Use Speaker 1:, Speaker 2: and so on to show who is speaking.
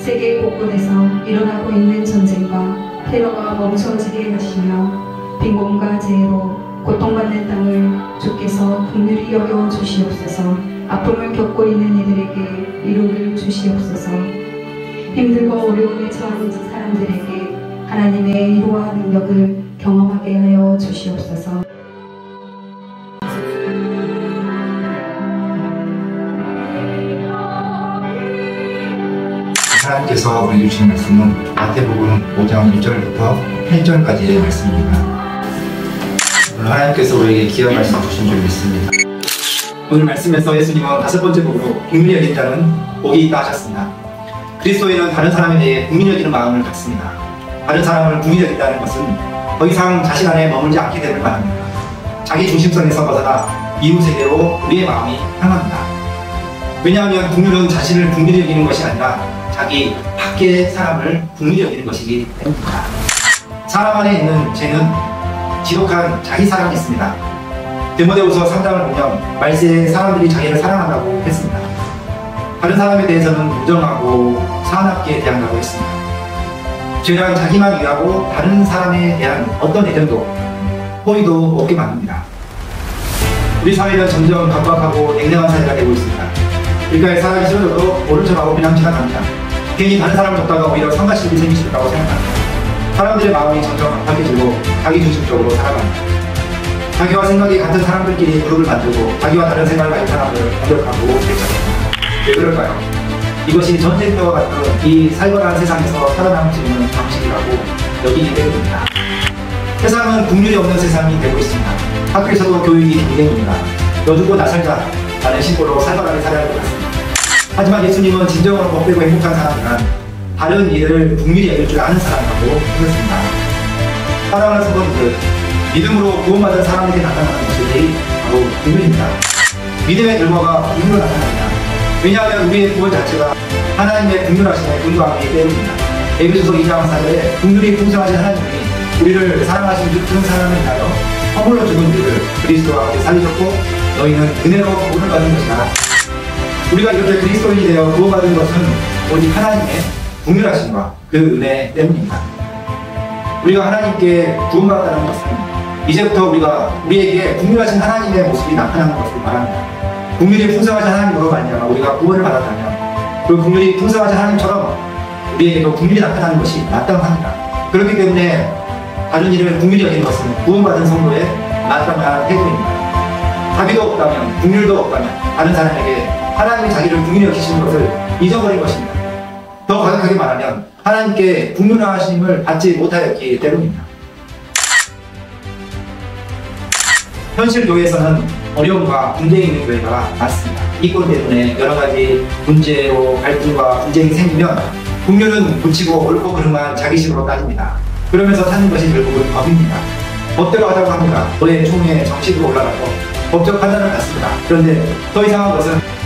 Speaker 1: 세계 곳곳에서 일어나고 있는 전쟁과 테러가 멈춰지게 하시며 빈곤과 재해로 고통받는 땅을 주께서 긍휼히 여겨 주시옵소서. 아픔을 겪고 있는 이들에게 위로를 주시옵소서. 힘들고 어려움에 처한 사람들에게 하나님의 위로와 능력을 경험하게 하여 주시옵소서.
Speaker 2: 하나님께서 우리에게 주신 말씀은 마태복음 5장 1절부터 8절까지의 말씀입니다. 오늘 하나님께서 우리에게 귀한 말씀 주신 줄 믿습니다. 오늘 말씀에서 예수님은 다섯 번째 복으로 긍휼히 여긴 자는 복이 있다 하셨습니다. 그리스도인은 다른 사람에 대해 긍휼히 여기는 마음을 갖습니다. 다른 사람을 긍휼히 여긴다는 것은 더 이상 자신 안에 머물지 않게 되는 바랍니다. 자기 중심성에서 벗어나 이웃에게로 우리의 마음이 향합니다. 왜냐하면 긍휼은 자신을 긍휼히 여기는 것이 아니라 자기 밖의 사람을 긍휼히 여기는 것이기 때문입니다. 사람 안에 있는 죄는 지독한 자기 사랑이 있습니다. 디모데후서 3장을 보면 말세에 사람들이 자기를 사랑한다고 했습니다. 다른 사람에 대해서는 무정하고 사납게 대한다고 했습니다. 죄란 자기만 위하고 다른 사람에 대한 어떤 애정도 호의도 없게 만듭니다. 우리 사회는 점점 각박하고 냉랭한 사회가 되고 있습니다. 길가에 사람이 쓰러져도 모른 척하고 그냥 지나갑니다. 괜히 다른 사람을 돕다가 오히려 성가시름이 생길 수 있다고 생각합니다. 사람들의 마음이 점점 각박해지고 자기중심적으로 살아갑니다. 자기와 생각이 같은 사람들끼리 그룹을 만들고 자기와 다른 생각을 가진 사람을 공격하고 대적합니다. 왜 그럴까요? 이것이 전쟁 때와 같은 이 살벌한 세상에서 살아남을 수 있는 방식이라고 여기기 때문입니다. 세상은 긍휼이 없는 세상이 되고 있습니다. 학교에서도 교육이 경쟁입니다. 여주고 나설자라는 신고로 살벌하게 살아야 할 것 같습니다. 하지만 예수님은 진정으로 복되고 행복한 사람이란 다른 이들을 긍휼히 여길 줄 아는 사람이라고 하셨습니다. 사랑하는 성도님들, 믿음으로 구원받은 사람에게 나타나는 것이 바로 긍휼입니다. 믿음의 결과가 긍휼로 나타납니다. 왜냐하면 우리의 구원 자체가 하나님의 긍휼하심에 근거하기 때문입니다. 에베소서 2장 4절에 긍휼이 풍성하신 하나님이 우리를 사랑하신 그 사랑을 위하여 허물로 죽은 우리를 그리스도와 함께 살리셨고 너희는 은혜로 구원을 받은 것이다. 우리가 이렇게 그리스도인이 되어 구원받은 것은 오직 하나님의 긍휼하심과 그 은혜 때문입니다. 우리가 하나님께 구원받았다는 것은 이제부터 우리에게 긍휼하신 하나님의 모습이 나타나는 것을 말합니다. 긍휼이 풍성하신 하나님으로 말미암아 우리가 구원을 받았다면 그 긍휼이 풍성하신 하나님처럼 우리에게도 긍휼이 나타나는 것이 마땅합니다. 그렇기 때문에 다른 일을 긍휼히 여기는 것은 구원받은 성도의 마땅한 태도입니다. 자비도 없다면, 긍휼도 없다면 다른 사람에게 하나님이 자기를 긍휼히 여기시는 것을 잊어버린 것입니다. 더 과격하게 말하면 하나님께 긍휼하심을 받지 못하였기 때문입니다. 현실 교회에서는 어려움과 분쟁이 있는 교회가 많습니다. 이권 때문에 여러 가지 문제로 갈등과 분쟁이 생기면 긍휼은 붙이고 옳고 그름한 자기식으로 따집니다. 그러면서 사는 것이 결국은 법입니다. 법대로 하자고 합니다. 너의 총회 정식으로 올라가서 법적 판단을 받습니다. 그런데 더 이상한 것은